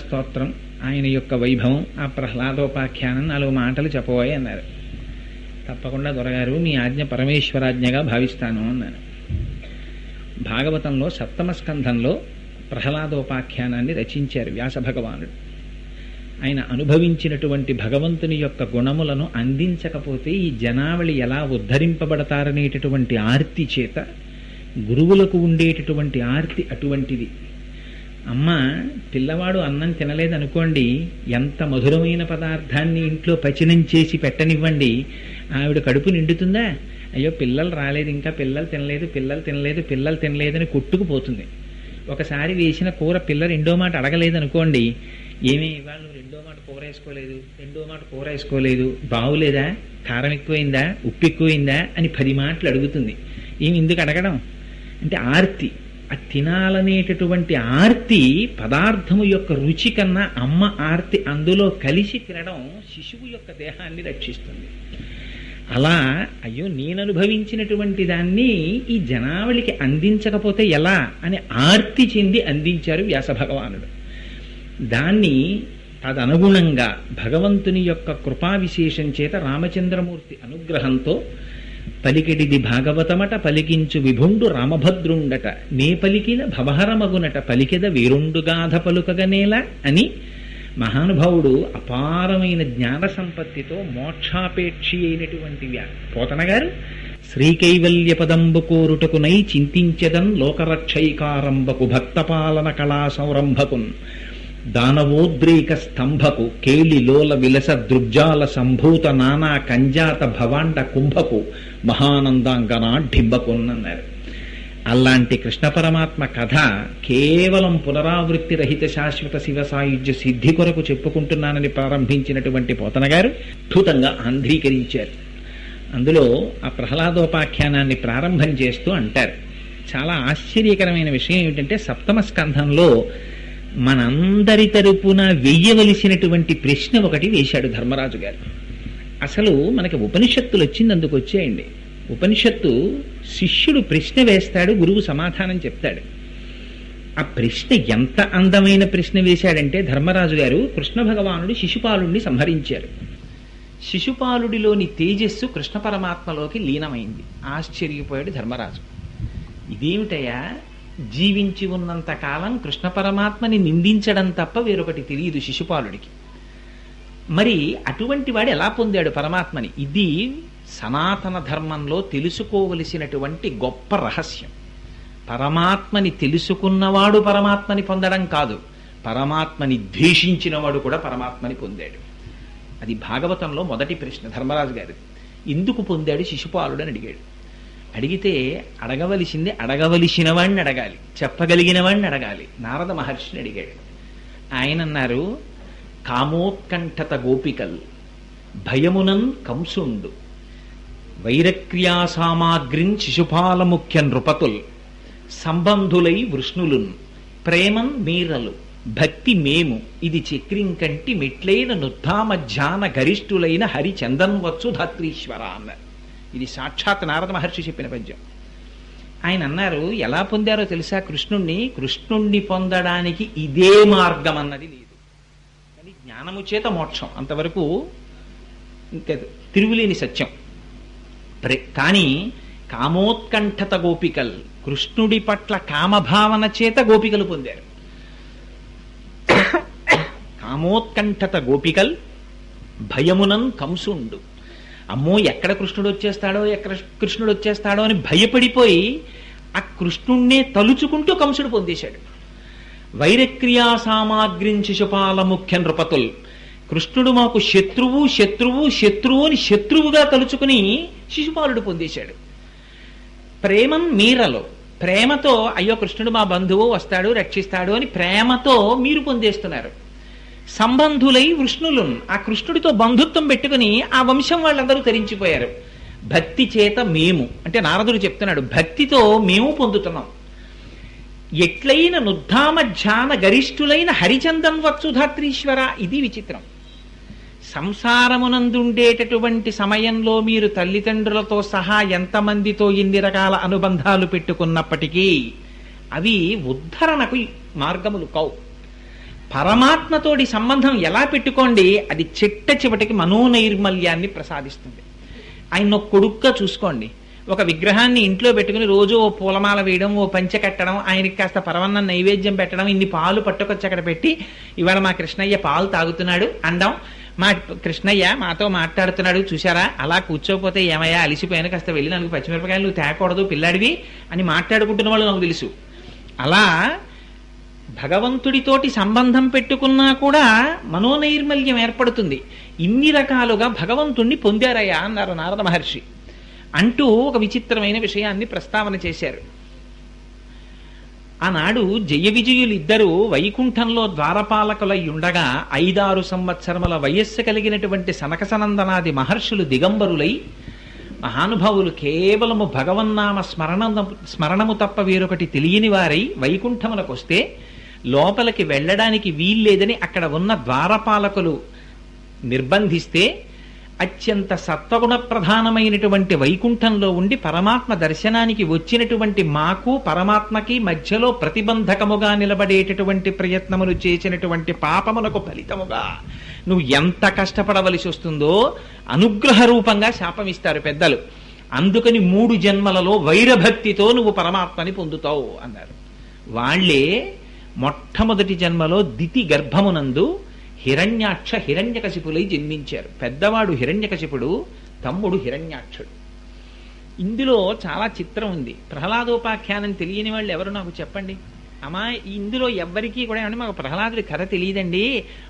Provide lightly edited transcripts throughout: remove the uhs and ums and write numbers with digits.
స్తోత్రం ఆయన యొక్క వైభవం ఆ ప్రహ్లాదోపాఖ్యానం 4 మాటలు చెప్పబోయే అన్నారు. తప్పకుండా దొరగారు, మీ ఆజ్ఞ పరమేశ్వరాజ్ఞగా భావిస్తాను అన్నాను. భాగవతంలో 7వ స్కంధంలో ప్రహ్లాదోపాఖ్యానాన్ని రచించారు వ్యాస భగవానుడు. ఆయన అనుభవించినటువంటి భగవంతుని యొక్క గుణములను అందించకపోతే ఈ జనావళి ఎలా ఉద్ధరింపబడతారనేటటువంటి ఆర్తి చేత గురువులకు ఉండేటటువంటి ఆర్తి అటువంటిది. అమ్మ పిల్లవాడు అన్నం తినలేదనుకోండి, ఎంత మధురమైన పదార్థాన్ని ఇంట్లో పచనం చేసి పెట్టనివ్వండి, ఆవిడ కడుపు నిండుతుందా? అయ్యో పిల్లలు రాలేదు, ఇంకా పిల్లలు తినలేదని కొట్టుకుపోతుంది. ఒకసారి వేసిన కూర పిల్ల రెండో మాట అడగలేదనుకోండి, ఏమీ ఇవాళ నువ్వు రెండో మాట కూర వేసుకోలేదు, బాగులేదా, కారం ఎక్కువైందా, ఉప్పు ఎక్కువైందా అని 10 మాటలు అడుగుతుంది. ఏమి ఎందుకు అడగడం అంటే ఆర్తి. ఆ తినాలనేటటువంటి ఆర్తి పదార్థము యొక్క రుచి కన్నా అమ్మ ఆర్తి అందులో కలిసి తినడం శిశువు యొక్క దేహాన్ని రక్షిస్తుంది. అలా అయ్యో నేను అనుభవించినటువంటి దాన్ని ఈ జనావళికి అందించకపోతే ఎలా అని ఆర్తి చెంది అందించారు వ్యాస భగవానుడు. దాన్ని తదనుగుణంగా భగవంతుని యొక్క కృపా విశేషం చేత రామచంద్రమూర్తి అనుగ్రహంతో పలికిడిది భాగవతమట పలికించు విభుండు రామభద్రుండట, నే పలికిన భవహరమగునట పలికెద వీరుండుగాధ పలుకగనేల అని మహానుభావుడు అపారమైన జ్ఞాన సంపత్తితో మోక్షాపేక్షి అయినటువంటి పోతన గారు శ్రీకైవల్య పదంబు కోరుటకునై చింతించెదన్ లోకరక్షైకారంభకు భక్తపాలన కళా సంరంభకున్ దానవోద్రేక స్తంభకు కేళి లోల విలస దృగ్జాల సంభూత నానా కంజాత భవాండ కుంభకు మహానందాంగనాఢింబకున్నన్నారు. అలాంటి కృష్ణ పరమాత్మ కథ కేవలం పునరావృత్తి రహిత శాశ్వత శివ సాయుధ్య సిద్ధి కొరకు చెప్పుకుంటున్నానని ప్రారంభించినటువంటి పోతన గారు అద్భుతంగా ఆంధ్రీకరించారు. అందులో ఆ ప్రహ్లాదోపాఖ్యానాన్ని ప్రారంభం చేస్తూ అంటారు, చాలా ఆశ్చర్యకరమైన విషయం ఏమిటంటే 7వ స్కంధంలో మనందరి తరపున వెయ్యవలసినటువంటి ప్రశ్న ఒకటి వేశాడు ధర్మరాజు గారు. అసలు మనకి ఉపనిషత్తులు వచ్చింది అందుకు వచ్చేయండి. ఉపనిషత్తు శిష్యుడు ప్రశ్న వేస్తాడు, గురువు సమాధానం చెప్తాడు. ఆ ప్రశ్న ఎంత అందమైన ప్రశ్న వేశాడంటే ధర్మరాజు గారు కృష్ణ భగవానుడు శిశుపాలుడిని సంహరించారు. శిశుపాలుడిలోని తేజస్సు కృష్ణ పరమాత్మలోకి లీనమైంది. ఆశ్చర్యపోయాడు ధర్మరాజు. ఇదేమిటయా, జీవించి ఉన్నంత కాలం కృష్ణ పరమాత్మని నిందించడం తప్ప వేరొకటి తెలియదు శిశుపాలుడికి. మరి అటువంటి వాడు ఎలా పొందాడు పరమాత్మని? ఇది సనాతన ధర్మంలో తెలుసుకోవలసినటువంటి గొప్ప రహస్యం. పరమాత్మని తెలుసుకున్నవాడు పరమాత్మని పొందడం కాదు, పరమాత్మని ద్వేషించినవాడు కూడా పరమాత్మని పొందాడు. అది భాగవతంలో మొదటి ప్రశ్న ధర్మరాజు గారిది. ఎందుకు పొందాడు శిశుపాలుడు అని అడిగాడు. అడిగితే అడగవలసిన వాడిని అడగాలి, చెప్పగలిగిన వాడిని అడగాలి. నారద మహర్షిని అడిగాడు. ఆయన అన్నారు, కామోత్కంఠత గోపికల్ భయమునన్ కంసుండు వైరక్రియా సామాగ్రిన్ శిశుపాల ముఖ్య నృపతుల్ సంబంధులై వృష్ణులున్ ప్రేమన్ మీరలు భక్తి మేము ఇది చక్రింకంటి మెట్లైన నుద్ధామధ్యాన గరిష్ఠులైన హరిచందన్వచ్చు ధాత్రీశ్వర అన్నారు. ఇది సాక్షాత్ నారద మహర్షి చెప్పిన పద్యం. ఆయన అన్నారు, ఎలా పొందారో తెలుసా కృష్ణుణ్ణి పొందడానికి ఇదే మార్గం అన్నది లేదు, కానీ జ్ఞానము చేత మోక్షం అంతవరకు ఇంకా తిరుగులేని సత్యం. కానీ కామోత్కంఠత గోపికల్ కృష్ణుడి పట్ల కామభావన చేత గోపికలు పొందారు. కామోత్కంఠత గోపికల్ భయమునన్ కంసుండు, అమ్మో ఎక్కడ కృష్ణుడు వచ్చేస్తాడో అని భయపడిపోయి ఆ కృష్ణుణ్ణే తలుచుకుంటూ కంసుడు పొందేశాడు. వైరక్రియా సామాగ్రిన్ శిశుపాల ముఖ్య నృపతుల్, కృష్ణుడు మాకు శత్రువు అని శత్రువుగా తలుచుకుని శిశుపాలుడు పొందేశాడు. ప్రేమన్ మీరలో, ప్రేమతో అయ్యో కృష్ణుడు మా బంధువు వస్తాడు రక్షిస్తాడు అని ప్రేమతో మీరు పొందేస్తున్నారు. సంబంధులై వృష్ణులు, ఆ కృష్ణుడితో బంధుత్వం పెట్టుకుని ఆ వంశం వాళ్ళందరూ తరించిపోయారు. భక్తి చేత మేము అంటే నారదుడు చెప్తున్నాడు, భక్తితో మేము పొందుతున్నాం. ఎట్లైన నుద్ధామధ్యాన గరిష్ఠులైన హరిచందన్వత్సుధాత్రీశ్వర, ఇది విచిత్రం. సంసారమునందుండేటటువంటి సమయంలో మీరు తల్లిదండ్రులతో సహా ఎంతమందితో ఎన్ని రకాల అనుబంధాలు పెట్టుకున్నప్పటికీ అవి ఉద్ధరణకు మార్గములు కావు. పరమాత్మతోటి సంబంధం ఎలా పెట్టుకోండి, అది చిట్ట చివటికి మనోనైర్మల్యాన్ని ప్రసాదిస్తుంది. ఆయన కొడుగ్గా చూసుకోండి. ఒక విగ్రహాన్ని ఇంట్లో పెట్టుకుని రోజు ఓ పూలమాల వేయడం, ఓ పంచె కట్టడం, ఆయనకి కాస్త పరవన్నం నైవేద్యం పెట్టడం, ఇన్ని పాలు పట్టుకొచ్చి అక్కడ పెట్టి ఇవాళ మా కృష్ణయ్య పాలు తాగుతున్నాడు అండం, మా కృష్ణయ్య మాతో మాట్లాడుతున్నాడు చూసారా, అలా కూర్చోకపోతే ఏమయ్యా అలిసిపోయాను, కాస్త వెళ్ళి నాకు పచ్చిమిరపకాయలు నువ్వు తేకూడదు పిల్లాడివి అని మాట్లాడుకుంటున్న వాళ్ళు నాకు తెలుసు. అలా భగవంతుడితోటి సంబంధం పెట్టుకున్నా కూడా మనోనైర్మల్యం ఏర్పడుతుంది. ఇన్ని రకాలుగా భగవంతుణ్ణి పొందారయ్యా అన్నారు నారద మహర్షి. అంటూ ఒక విచిత్రమైన విషయాన్ని ప్రస్తావన చేశారు. ఆనాడు జయ విజయులిద్దరూ వైకుంఠంలో ద్వారపాలకులై ఉండగా 5-6 సంవత్సరముల వయస్సు కలిగినటువంటి సనకసనందనాది మహర్షులు దిగంబరులై, మహానుభావులు కేవలము భగవన్నామ స్మరణము తప్ప వేరొకటి తెలియని వారై వైకుంఠములకు వస్తే లోపలికి వెళ్ళడానికి వీల్లేదని అక్కడ ఉన్న ద్వారపాలకులు నిర్బంధిస్తే, అత్యంత సత్వగుణ ప్రధానమైనటువంటి వైకుంఠంలో ఉండి పరమాత్మ దర్శనానికి వచ్చినటువంటి మాకు పరమాత్మకి మధ్యలో ప్రతిబంధకముగా నిలబడేటటువంటి ప్రయత్నములు చేసినటువంటి పాపములకు ఫలితముగా నువ్వు ఎంత కష్టపడవలసి వస్తుందో అనుగ్రహ రూపంగా శాపమిస్తారు పెద్దలు. అందుకని 3 జన్మలలో వైరభక్తితో నువ్వు పరమాత్మని పొందుతావు అన్నారు. వాళ్లే మొట్టమొదటి జన్మలో దితి గర్భమునందు హిరణ్యాక్ష హిరణ్యకశిపులై జన్మించారు. పెద్దవాడు హిరణ్యకశిపుడు, తమ్ముడు హిరణ్యాక్షుడు. ఇందులో చాలా చిత్రం ఉంది. ప్రహ్లాదోపాఖ్యానం తెలియని వాళ్ళు ఎవరు నాకు చెప్పండి. అమ్మా ఇందులో ఎవ్వరికీ కూడా ఏమంటే మాకు ప్రహ్లాదుడి కథ తెలియదండి,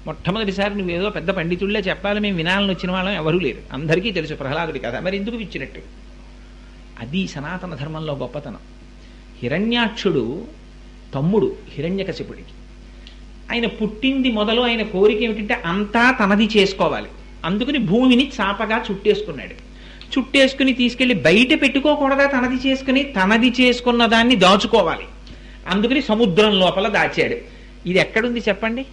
మొట్టమొదటిసారి నువ్వేదో పెద్ద పండితుళ్ళే చెప్పాలి, మేము వినాలని వచ్చిన వాళ్ళం ఎవరూ లేరు, అందరికీ తెలుసు ప్రహ్లాదుడి కథ, మరి ఎందుకు ఇచ్చినట్టు? అది సనాతన ధర్మంలో గొప్పతనం. హిరణ్యాక్షుడు తమ్ముడు హిరణ్యకశిపుడికి. ఆయన పుట్టింది మొదలు ఆయన కోరిక ఏమిటంటే అంతా తనది చేసుకోవాలి. అందుకని భూమిని చాపగా చుట్టేసుకున్నాడు. చుట్టేసుకుని తీసుకెళ్లి బయట పెట్టుకోకూడదా, తనది చేసుకున్న దాన్ని దాచుకోవాలి. అందుకని సముద్రం లోపల దాచాడు. ఇది ఎక్కడుంది చెప్పండి?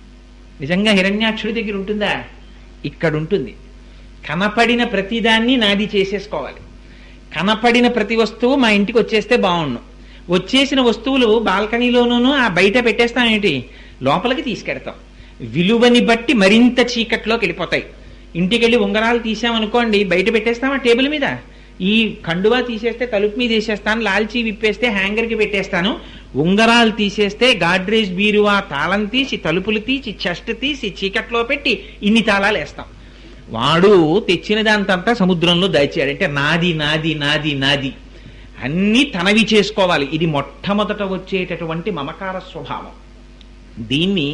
నిజంగా హిరణ్యాక్షుడి దగ్గర ఉంటుందా? ఇక్కడ ఉంటుంది. కనపడిన ప్రతిదాన్ని నాది చేసేసుకోవాలి. కనపడిన ప్రతి వస్తువు మా ఇంటికి వచ్చేస్తే బాగుండు. వచ్చేసిన వస్తువులు బాల్కనీలోనూ ఆ బయట పెట్టేస్తాం ఏంటి, లోపలికి తీసుకెడతాం. విలువని బట్టి మరింత చీకట్లోకి వెళ్ళిపోతాయి. ఇంటికెళ్ళి ఉంగరాలు తీసామనుకోండి, బయట పెట్టేస్తామా టేబుల్ మీద, ఈ కండువా తీసేస్తే తలుపు మీద వేసేస్తాను, లాల్చీ విప్పేస్తే హ్యాంగర్కి పెట్టేస్తాను, ఉంగరాలు తీసేస్తే గాడ్రేజ్ బీరువా తాళం తీసి తలుపులు తీసి చెస్ట్ తీసి చీకట్లో పెట్టి ఇన్ని తాళాలు వేస్తాం. వాడు తెచ్చిన దాంతంతా సముద్రంలో దాచాడు. అంటే నాది నాది నాది నాది అన్నీ తనవి చేసుకోవాలి. ఇది మొట్టమొదట వచ్చేటటువంటి మమకార స్వభావం. దీన్ని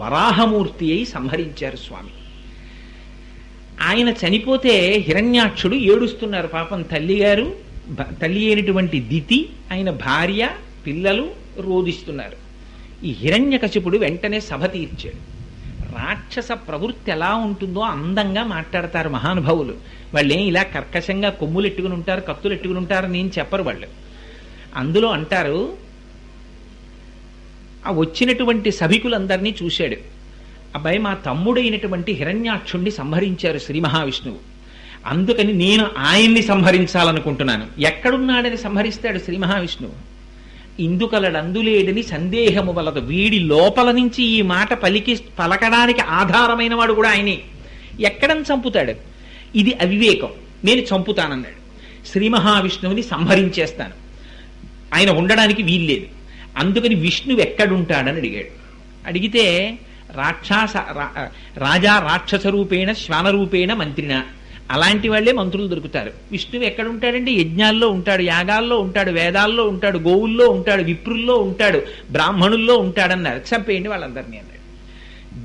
వరాహమూర్తి అయి సంహరించారు స్వామి. ఆయన చనిపోతే హిరణ్యాక్షుడు ఏడుస్తున్నారు పాపం. తల్లి అయినటువంటి దితి, ఆయన భార్య, పిల్లలు రోదిస్తున్నారు. ఈ హిరణ్యకశిపుడు వెంటనే సభ తీర్చాడు. రాక్షస ప్రవృత్తి ఎలా ఉంటుందో అందంగా మాట్లాడతారు మహానుభావులు. వాళ్ళేం ఇలా కర్కశంగా కొమ్ములు ఎట్టుకుని ఉంటారు, కత్తులు ఎట్టుకుని ఉంటారు నేను చెప్పరు వాళ్ళు. అందులో అంటారు, ఆ వచ్చినటువంటి సభికులందరినీ చూశాడు. అబ్బాయి మా తమ్ముడైనటువంటి హిరణ్యాక్షుణ్ణి సంహరించారు శ్రీ మహావిష్ణువు, అందుకని నేను ఆయన్ని సంహరించాలనుకుంటున్నాను. ఎక్కడున్నాడని సంహరిస్తాడు శ్రీ మహావిష్ణువు? ఇందుకలడందులేడని సందేహము వలదు. వీడి లోపల నుంచి ఈ మాట పలకడానికి ఆధారమైన వాడు కూడా ఆయనే. ఎక్కడని చంపుతాడు? ఇది అవివేకం, నేను చంపుతానన్నాడు. శ్రీ మహావిష్ణువుని సంహరించేస్తాను, ఆయన ఉండడానికి వీల్లేదు. అందుకని విష్ణువు ఎక్కడుంటాడని అడిగాడు. అడిగితే రాజా రాక్షస రూపేణ శ్వానరూపేణ మంత్రిన, అలాంటి వాళ్లే మంత్రులు దొరుకుతారు. విష్ణువు ఎక్కడుంటాడంటే యజ్ఞాల్లో ఉంటాడు, యాగాల్లో ఉంటాడు, వేదాల్లో ఉంటాడు, గోవుల్లో ఉంటాడు, విప్రుల్లో ఉంటాడు, బ్రాహ్మణుల్లో ఉంటాడన్నారు. చంపేయండి వాళ్ళందరినీ అన్నాడు.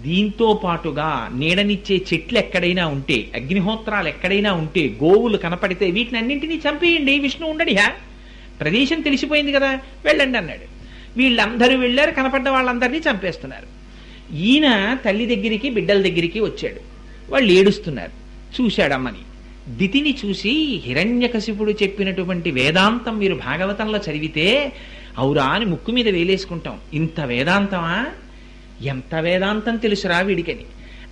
దీంతో పాటుగా నీడనిచ్చే చెట్లు ఎక్కడైనా ఉంటే, అగ్నిహోత్రాలు ఎక్కడైనా ఉంటే, గోవులు కనపడితే వీటిని అన్నింటినీ చంపేయండి, విష్ణువు ఉండడియా, ప్రదేశం తెలిసిపోయింది కదా, వెళ్ళండి అన్నాడు. వీళ్ళందరూ వెళ్ళారు, కనపడ్డ వాళ్ళందరినీ చంపేస్తున్నారు. ఈయన తల్లి దగ్గరికి బిడ్డల దగ్గరికి వచ్చాడు. వాళ్ళు ఏడుస్తున్నారు. చూశాడమ్మని. దితిని చూసి, హిరణ్యకశిపుడు చెప్పినటువంటి వేదాంతం మీరు భాగవతంలో చదివితే అవురా అని ముక్కు మీద వేలేసుకుంటాం. ఇంత వేదాంతమా, ఎంత వేదాంతం తెలుసురా వీడికని.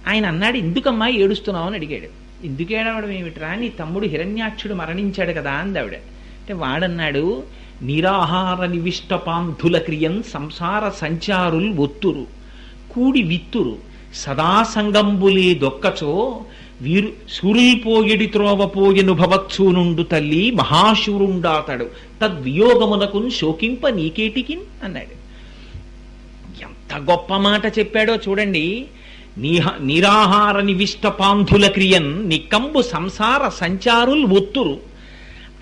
ఆయన అన్నాడు, ఎందుకమ్మా ఏడుస్తున్నావు అని అడిగాడు. ఎందుకు ఏడవడం ఏమిట్రా, నీ తమ్ముడు హిరణ్యాక్షుడు మరణించాడు కదా అందావిడ. అంటే వాడన్నాడు, నిరాహార నివిష్ట పాంధుల క్రియం సంసార సంచారుల్ ఒత్తురు, కూడి విత్తురు సదా సంగంబులే దొక్కచో వీరు సూరిపోయిడి త్రోవపోయెను భవత్సూ నుండు తల్లి మహాశూరుండాతడు తద్వియోగమునకున్ శోకింప నీకేటికిన్ అన్నాడు. ఎంత గొప్ప మాట చెప్పాడో చూడండి. నిరాహార నివిష్ట పాంధుల క్రియన్ నికంబు సంసార సంచారుల్ ఒత్తురు.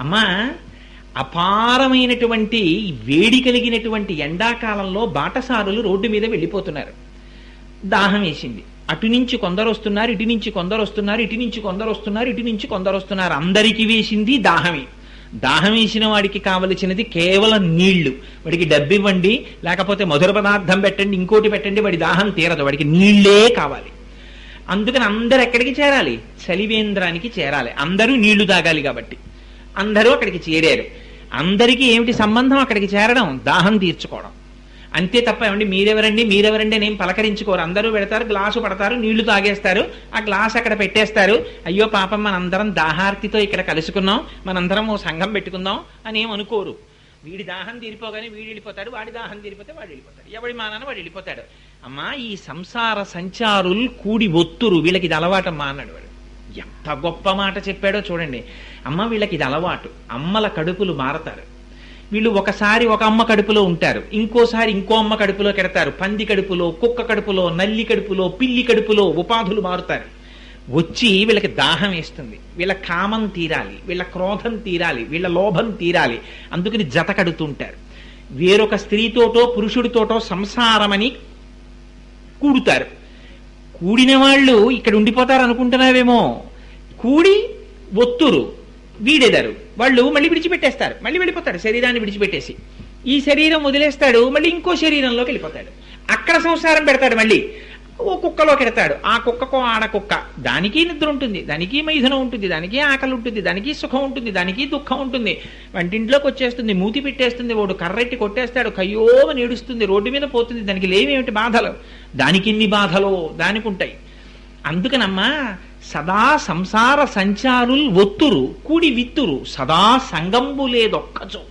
అమ్మా, అపారమైనటువంటి వేడి కలిగినటువంటి ఎండాకాలంలో బాటసారులు రోడ్డు మీద వెళ్ళిపోతున్నారు. దాహం వేసింది. అటు నుంచి కొందరు వస్తున్నారు, ఇటు నుంచి కొందరు వస్తున్నారు, ఇటు నుంచి కొందరు వస్తున్నారు, ఇటు నుంచి కొందరు వస్తున్నారు. అందరికీ వేసింది దాహమే. దాహం వేసిన వాడికి కావలసినది కేవలం నీళ్లు. వాడికి డబ్బు ఇవ్వండి, లేకపోతే మధుర పదార్థం పెట్టండి, ఇంకోటి పెట్టండి, వాడి దాహం తీరదు. వాడికి నీళ్లే కావాలి. అందుకని అందరు ఎక్కడికి చేరాలి? చలివేంద్రానికి చేరాలి. అందరూ నీళ్లు తాగాలి కాబట్టి అందరూ అక్కడికి చేరారు. అందరికీ ఏమిటి సంబంధం? అక్కడికి చేరడం, దాహం తీర్చుకోవడం. అంతే తప్ప ఏమండి మీరెవరండి నేను పలకరించుకోరు. అందరూ పెడతారు, గ్లాసు పడతారు, నీళ్లు తాగేస్తారు, ఆ గ్లాస్ అక్కడ పెట్టేస్తారు. అయ్యో పాపం మనందరం దాహార్తితో ఇక్కడ కలుసుకున్నాం, మనందరం ఓ సంఘం పెట్టుకుందాం అని ఏం అనుకోరు. వీడి దాహం తీరిపోగానే వీడు వెళ్ళిపోతాడు, వాడి దాహం తీరిపోతే వాడు వెళ్ళిపోతాడు, ఎవడి మానాన వాడు వెళ్ళిపోతాడు. అమ్మా, ఈ సంసార సంచారులు కూడి ఒత్తురు, వీళ్ళకి ఇది అలవాటమ్మా అన్నాడు వాడు. ఎంత గొప్ప మాట చెప్పాడో చూడండి. అమ్మ, వీళ్ళకి ఇది అలవాటు. అమ్మల కడుపులు మారతారు. వీళ్ళు ఒకసారి ఒక అమ్మ కడుపులో ఉంటారు, ఇంకోసారి ఇంకో అమ్మ కడుపులో కెడతారు. పంది కడుపులో, కుక్క కడుపులో, నల్లి కడుపులో, పిల్లి కడుపులో ఉపాధులు మారుతారు. వచ్చి వీళ్ళకి దాహం వేస్తుంది, వీళ్ళ కామం తీరాలి, వీళ్ళ క్రోధం తీరాలి, వీళ్ళ లోభం తీరాలి. అందుకని జత కడుతుంటారు. వేరొక స్త్రీతోటో పురుషుడితోటో సంసారమని కూడుతారు. కూడిన వాళ్ళు ఇక్కడ ఉండిపోతారు అనుకుంటున్నావేమో. కూడి ఒత్తురు, వీడెదరు. వాళ్ళు మళ్ళీ విడిచిపెట్టేస్తారు, మళ్ళీ వెళ్ళిపోతాడు శరీరాన్ని విడిచిపెట్టేసి. ఈ శరీరం వదిలేస్తాడు, మళ్ళీ ఇంకో శరీరంలోకి వెళ్ళిపోతాడు. అక్కడ సంసారం పెడతాడు, మళ్ళీ ఓ కుక్కలోకి వెడతాడు. ఆ కుక్కకో ఆడకుక్క, దానికి నిద్ర ఉంటుంది, దానికి మైథునం ఉంటుంది, దానికి ఆకలి ఉంటుంది, దానికి సుఖం ఉంటుంది, దానికి దుఃఖం ఉంటుంది. వంటింట్లోకి వచ్చేస్తుంది, మూతి పెట్టేస్తుంది, వాడు కర్రెట్టి కొట్టేస్తాడు, కయ్యోమని ఏడుస్తుంది, రోడ్డు మీద పోతుంది. దానికి లేవేమిటి బాధలు? దానికి ఎన్ని బాధలో దానికి ఉంటాయి. అందుకనమ్మా, సదా సంసార సంచారుల్ ఒత్తురు కూడి విత్తురు సదా సంగంబు లేదొక్కచో.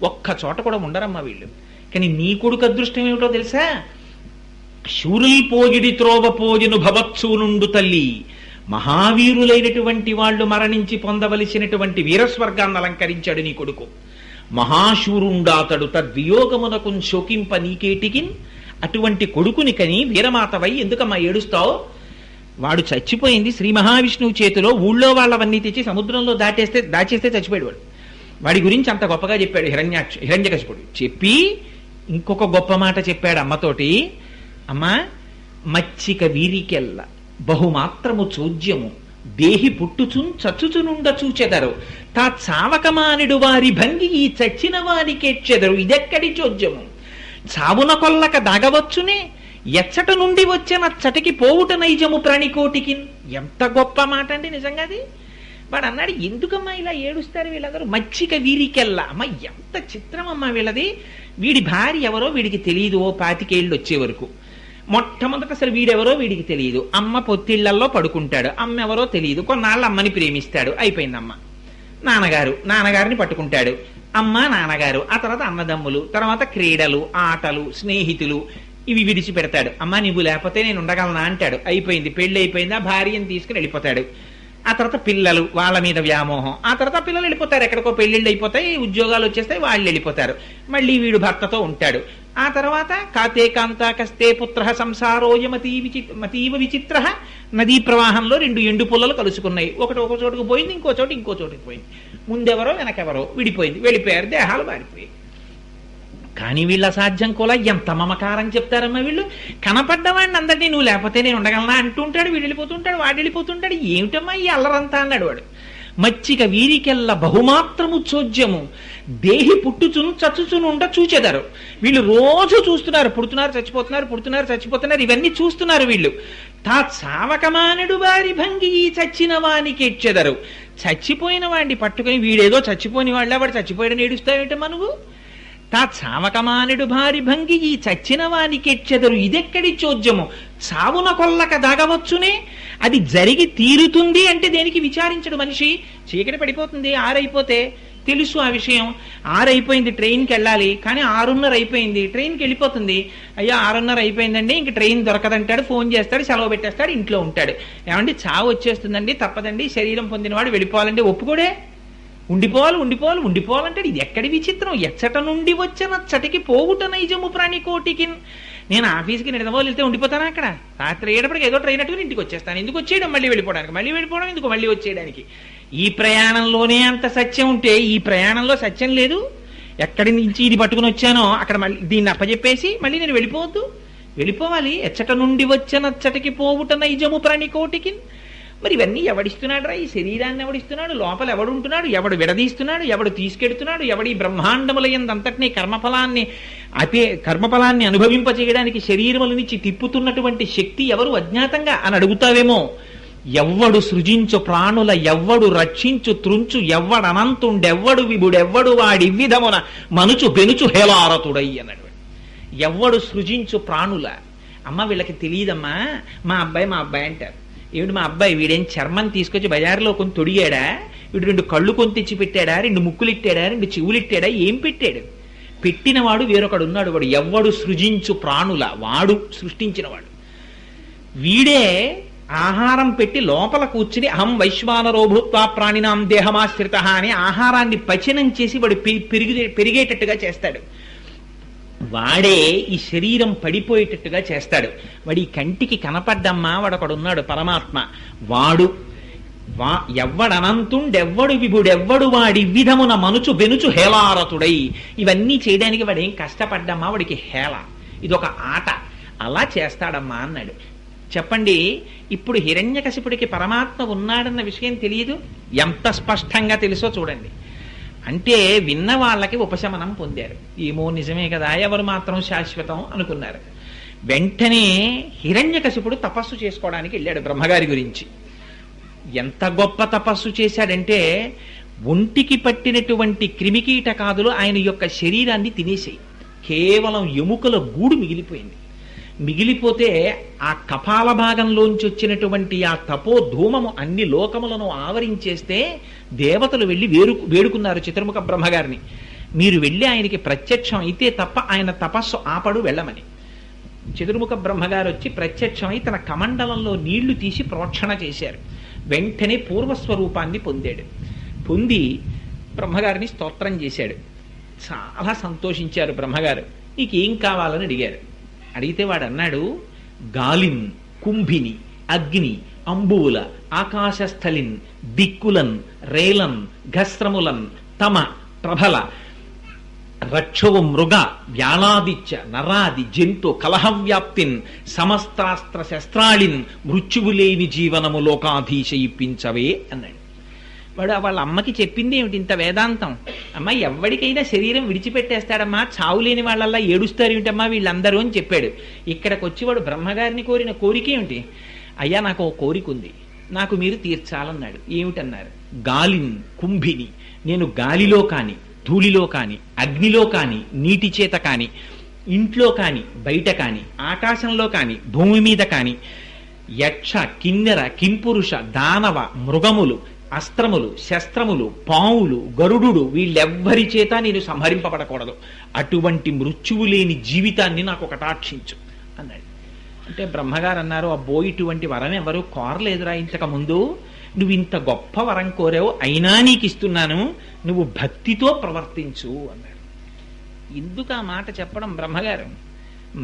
ఒక్క చోట కూడా ఉండరమ్మా వీళ్ళు. కానీ నీ కొడుకు అదృష్టం ఏమిటో తెలుసా? శూరుల్ పోగిడి త్రోవ పోజును భవత్సూ నుండు తల్లి. మహావీరులైనటువంటి వాళ్ళు మరణించి పొందవలసినటువంటి వీరస్వర్గాన్ని అలంకరించాడు నీ కొడుకు. మహాశూరుండాతడు తద్వియోగమునకు శోకింప నీకేటికిన్. అటువంటి కొడుకుని కని వీరమాతవై ఎందుకమ్మా ఏడుస్తావు? వాడు చచ్చిపోయింది శ్రీ మహావిష్ణువు చేతిలో. ఊళ్ళో వాళ్ళవన్నీ తెచ్చి సముద్రంలో దాచేస్తే చచ్చిపోయాడు వాడు. వాడి గురించి అంత గొప్పగా చెప్పాడు హిరణ్యకశిపుడు. చెప్పి ఇంకొక గొప్ప మాట చెప్పాడు అమ్మతోటి. అమ్మా, మచ్చిక వీరికెల్ల బహుమాత్రము చోద్యము దేహి పుట్టుచున్ చచ్చుచునుండ చూచెదరు తా చావకమానిడు వారి భంగి ఈ చచ్చిన వారికెచ్చెదరు ఇదెక్కడి చోద్యము. చావున కొల్లక దాగవచ్చునే ఎచ్చట నుండి వచ్చిన చటికి పోవుట నైజము ప్రాణికోటికి. ఎంత గొప్ప మాట అండి నిజంగా అది. వాడు అన్నాడు, ఎందుకమ్మా ఇలా ఏడుస్తారు వీళ్ళందరూ? మచ్చిక వీరికెల్లా. అమ్మ, ఎంత చిత్రం అమ్మా వీళ్ళది. వీడి భార్య ఎవరో వీడికి తెలియదు ఓ 25 ఏళ్ళు వచ్చే వరకు. మొట్టమొదట అసలు వీడెవరో వీడికి తెలియదు. అమ్మ పొత్తిళ్లల్లో పడుకుంటాడు, అమ్మ ఎవరో తెలియదు. కొన్నాళ్ళు అమ్మని ప్రేమిస్తాడు, అయిపోయిందమ్మ. నాన్నగారిని పట్టుకుంటాడు, అమ్మ నాన్నగారు, ఆ తర్వాత అన్నదమ్ములు, తర్వాత క్రీడలు, ఆటలు, స్నేహితులు, ఇవి విడిచిపెడతాడు. అమ్మ నువ్వు లేకపోతే నేను ఉండగలనా అంటాడు, అయిపోయింది. పెళ్లి అయిపోయింది, ఆ భార్యను తీసుకుని వెళ్ళిపోతాడు. ఆ తర్వాత పిల్లలు, వాళ్ళ మీద వ్యామోహం. ఆ తర్వాత పిల్లలు వెళ్ళిపోతారు, ఎక్కడికో పెళ్లిళ్ళు అయిపోతాయి, ఉద్యోగాలు వచ్చేస్తాయి, వాళ్ళు వెళ్ళిపోతారు. మళ్ళీ భర్తతో ఉంటాడు. ఆ తర్వాత కాతే కాంతాకస్తే పుత్ర సంసారోయమతీవ విచిత్ర. నదీ ప్రవాహంలో 2 ఎండు పుల్లలు కలుసుకున్నాయి. ఒకటి ఒక చోటుకు పోయింది, ఇంకో చోటుకి పోయింది. ముందెవరో వెనకెవరో విడిపోయింది, వెళ్ళిపోయారు, దేహాలు మారిపోయాయి. కానీ వీళ్ళ అసాధ్యం కూడా ఎంత మమకారం చెప్తారమ్మా వీళ్ళు. కనపడ్డవాడిని అందరినీ నువ్వు లేకపోతే నేను ఉండగలనా అంటుంటాడు, వీడు వెళ్ళిపోతుంటాడు, వాడు వెళ్ళిపోతుంటాడు. ఏమిటమ్మా ఈ అల్లరంతా అన్నాడు వాడు. మచ్చిక వీరికెల్ల బహుమాత్రము చోద్యము దేహి పుట్టుచును చచ్చుచును ఉండ చూచెదరు. వీళ్ళు రోజు చూస్తున్నారు, పుడుతున్నారు చచ్చిపోతున్నారు, పుడుతున్నారు చచ్చిపోతున్నారు, ఇవన్నీ చూస్తున్నారు వీళ్ళు. తా చావకమానుడు వారి భంగి ఈ చచ్చిన వానికి ఎచ్చెదరు. చచ్చిపోయిన వాడిని పట్టుకుని వీడేదో చచ్చిపోని వాళ్ళ వాడు చచ్చిపోయాడని ఏడుస్తావేంటమ్మా నువ్వు? తా చావకమానుడు భారి భంగి ఈ చచ్చిన వానికెచ్చెదరు ఇదెక్కడి చోద్యము. చావున కొల్లక దాగవచ్చునే, అది జరిగి తీరుతుంది అంటే దేనికి విచారించడు మనిషి. చీకటి పడిపోతుంది, ఆరైపోతే తెలుసు ఆ విషయం. 6 అయిపోయింది, ట్రైన్కి వెళ్ళాలి, కానీ 6:30 అయిపోయింది, ట్రైన్కి వెళ్ళిపోతుంది. అయ్యా 6:30 అయిపోయిందండి, ఇంక ట్రైన్ దొరకదంటాడు, ఫోన్ చేస్తాడు, సెలవు పెట్టేస్తాడు, ఇంట్లో ఉంటాడు. ఏమండి చావు వచ్చేస్తుందండి, తప్పదండి, శరీరం పొందినవాడు వెళ్ళిపోవాలంటే ఒప్పుకోడే. ఉండిపోవాలంటాడు. ఇది ఎక్కడి విచిత్రం! ఎచ్చట నుండి వచ్చనచ్చటికి పోవుట నైజము ప్రాణికోటికి. నేను ఆఫీస్కి నిడదవోలు వెళ్తే ఉండిపోతాను అక్కడ, రాత్రి అయ్యేటప్పటికి ఏదో ట్రైన్ అట్టుకుని ఇంటికి వచ్చేస్తాను. ఎందుకు వచ్చేయడం? మళ్ళీ వెళ్ళిపోవడం ఎందుకు? మళ్ళీ వచ్చేయడానికి. ఈ ప్రయాణంలోనే అంత సత్యం ఉంటే ఈ ప్రయాణంలో సత్యం లేదు. ఎక్కడి నుంచి ఇది పట్టుకుని వచ్చానో అక్కడ మళ్ళీ దీన్ని అప్పచెప్పేసి మళ్ళీ నేను వెళ్ళిపోవాలి. ఎచ్చట నుండి వచ్చనచ్చటికి పోవుట నైజము ప్రాణికోటికి. మరి ఇవన్నీ ఎవడిస్తున్నాడు రా? ఈ శరీరాన్ని ఎవడిస్తున్నాడు? లోపల ఎవడుంటున్నాడు? ఎవడు విడదీస్తున్నాడు? ఎవడు తీసుకెడుతున్నాడు? ఎవడి బ్రహ్మాండములయందంతటినీ కర్మఫలాన్ని అనుభవింపచేయడానికి శరీరముల నుంచి తిప్పుతున్నటువంటి శక్తి ఎవరు? అజ్ఞాతంగా అని అడుగుతావేమో. ఎవ్వడు సృజించు ప్రాణుల, ఎవ్వడు రక్షించు త్రుంచు, ఎవ్వడనంతుండెవ్వడు విభుడెవ్వడు వాడి విధమున మనుచు బెనుచు హేలారతుడై అన్నాడు. ఎవ్వడు సృజించు ప్రాణుల. అమ్మ వీళ్ళకి తెలియదమ్మా, మా అబ్బాయి అంటారు. ఏమిటి మా అబ్బాయి? వీడేం చర్మం తీసుకొచ్చి బజార్లో కొని తొడిగాడా? వీడు 2 కళ్ళు కొని తెచ్చి పెట్టాడా? 2 ముక్కులు ఇట్టాడా? 2 చెవులు ఇట్టాడా? ఏం పెట్టాడు? పెట్టినవాడు వేరొకడు ఉన్నాడు. వాడు ఎవ్వడు సృజించు ప్రాణుల, వాడు సృష్టించినవాడు. వీడే ఆహారం పెట్టి లోపల కూర్చుని అహం వైశ్వానరో భూత్వా ప్రాణినాం దేహమాశ్రిత అని ఆహారాన్ని పచనం చేసి వాడు పెరిగేటట్టుగా చేస్తాడు. వాడే ఈ శరీరం పడిపోయేటట్టుగా చేస్తాడు. వాడి కంటికి కనపడ్డమ్మా వాడొకడున్నాడు పరమాత్మ. వాడు ఎవ్వడనంతుండెవ్వడు విభుడెవ్వడు వాడి విధమున మనుచు బెనుచు హేలారతుడై. ఇవన్నీ చేయడానికి వాడేం కష్టపడ్డమ్మా, వాడికి హేళ, ఇదొక ఆట, అలా చేస్తాడమ్మా అన్నాడు. చెప్పండి, ఇప్పుడు హిరణ్యకశిపుడికి పరమాత్మ ఉన్నాడన్న విషయం తెలియదు? ఎంత స్పష్టంగా తెలుసో చూడండి. అంటే విన్న వాళ్ళకి ఉపశమనం పొందారు. ఏమో నిజమే కదా, ఎవరు మాత్రం శాశ్వతం అనుకున్నారు. వెంటనే హిరణ్యకశిపుడు తపస్సు చేసుకోవడానికి వెళ్ళాడు బ్రహ్మగారి గురించి. ఎంత గొప్ప తపస్సు చేశాడంటే ఒంటికి పట్టినటువంటి క్రిమికీటకాదులు ఆయన యొక్క శరీరాన్ని తినేసాయి. కేవలం ఎముకల గూడు మిగిలిపోయింది. మిగిలిపోతే ఆ కపాల భాగంలోంచి వచ్చినటువంటి ఆ తపో ధూమము అన్ని లోకములను ఆవరించేస్తే దేవతలు వెళ్ళి వేడుకున్నారు చతుర్ముఖ బ్రహ్మగారిని, మీరు వెళ్ళి ఆయనకి ప్రత్యక్షం అయితే తప్ప ఆయన తపస్సు ఆపడు, వెళ్ళమని. చతుర్ముఖ బ్రహ్మగారు వచ్చి ప్రత్యక్షమై తన కమండలంలో నీళ్లు తీసి ప్రోక్షణ చేశారు. వెంటనే పూర్వస్వరూపాన్ని పొందాడు. పొంది బ్రహ్మగారిని స్తోత్రం చేశాడు. చాలా సంతోషించారు బ్రహ్మగారు. నీకేం కావాలని అడిగారు. అడిగితే వాడు అన్నాడు, గాలిన్, కుంభిని, అగ్ని, అంబువుల, ఆకాశస్థలిన్, దిక్కులన్, రేలన్, ఘస్రములన్, తమ, ప్రభల, రక్షవు, మృగ, వ్యాళాదిత్య, నరాది, జంతు, కలహవ్యాప్తిన్, సమస్తాస్త్ర శస్త్రాళిన్, మృత్యువు లేని జీవనము లోకాధీశ ఇప్పించవే అన్నాడు. వాడు వాళ్ళ అమ్మకి చెప్పింది ఏమిటి ఇంత వేదాంతం? అమ్మ ఎవరికైనా శరీరం విడిచిపెట్టేస్తాడమ్మా, చావు లేని వాళ్ళల్లా ఏడుస్తారు ఏమిటమ్మా వీళ్ళందరూ అని చెప్పాడు. ఇక్కడికి వచ్చి వాడు బ్రహ్మగారిని కోరిన కోరిక ఏమిటి? అయ్యా నాకు ఓ కోరిక ఉంది, నాకు మీరు తీర్చాలన్నాడు. ఏమిటన్నారు? గాలిన్, కుంభిని, నేను గాలిలో కాని, ధూళిలో కాని, అగ్నిలో కాని, నీటి చేత కాని, ఇంట్లో కాని, బయట కాని, ఆకాశంలో కాని, భూమి మీద కాని, యక్ష, కిన్నెర, కింపురుష, దానవ, మృగములు, అస్త్రములు, శస్త్రములు, పావులు, గరుడు, వీళ్ళెవ్వరి చేత నేను సంహరింపబడకూడదు. అటువంటి మృత్యువు లేని జీవితాన్ని నాకు కటాక్షించు అన్నాడు. అంటే బ్రహ్మగారు అన్నారు, అబ్బో ఇటువంటి వరం ఎవరు కోరలేదురా ఇంతకు ముందు, నువ్వు ఇంత గొప్ప వరం కోరావు, అయినా నీకు ఇస్తున్నాను, నువ్వు భక్తితో ప్రవర్తించు అన్నాడు. ఎందుకు ఆ మాట చెప్పడం బ్రహ్మగారు?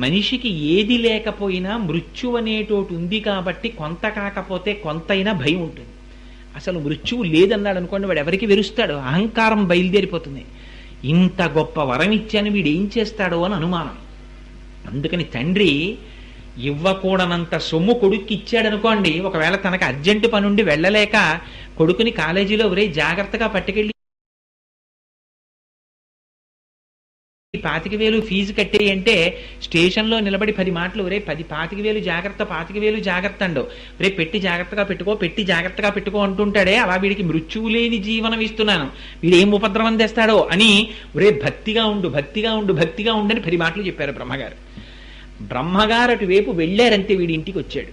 మనిషికి ఏది లేకపోయినా మృత్యు అనేటోటి ఉంది కాబట్టి కొంత కాకపోతే కొంతైనా భయం ఉంటుంది. అసలు మృత్యువు లేదన్నాడు అనుకోండి, వాడు ఎవరికి వెరుస్తాడు, అహంకారం బయలుదేరిపోతుంది. ఇంత గొప్ప వరం ఇచ్చాను వీడు ఏం చేస్తాడో అని అనుమానం. అందుకని తండ్రి ఇవ్వకూడనంత సొమ్ము కొడుక్కి ఇచ్చాడనుకోండి, ఒకవేళ తనకు అర్జెంటు పనుండి వెళ్ళలేక కొడుకుని కాలేజీలో ఒరే జాగ్రత్తగా పట్టుకెళ్ళి 25,000 ఫీజు కట్టే అంటే స్టేషన్లో నిలబడి 10 మాటలు, ఒరే 25,000 జాగ్రత్త, 25,000 జాగ్రత్త అండు, రే పెట్టి జాగ్రత్తగా పెట్టుకో అంటుంటాడే, అలా వీడికి మృత్యువు లేని జీవనం ఇస్తున్నాను, వీడు ఏం ఉపద్రవం తెస్తాడో అని ఒరే భక్తిగా ఉండు అని 10 మాటలు చెప్పారు బ్రహ్మగారు. బ్రహ్మగారు అటువైపు వెళ్ళారంతే వీడి ఇంటికి వచ్చాడు.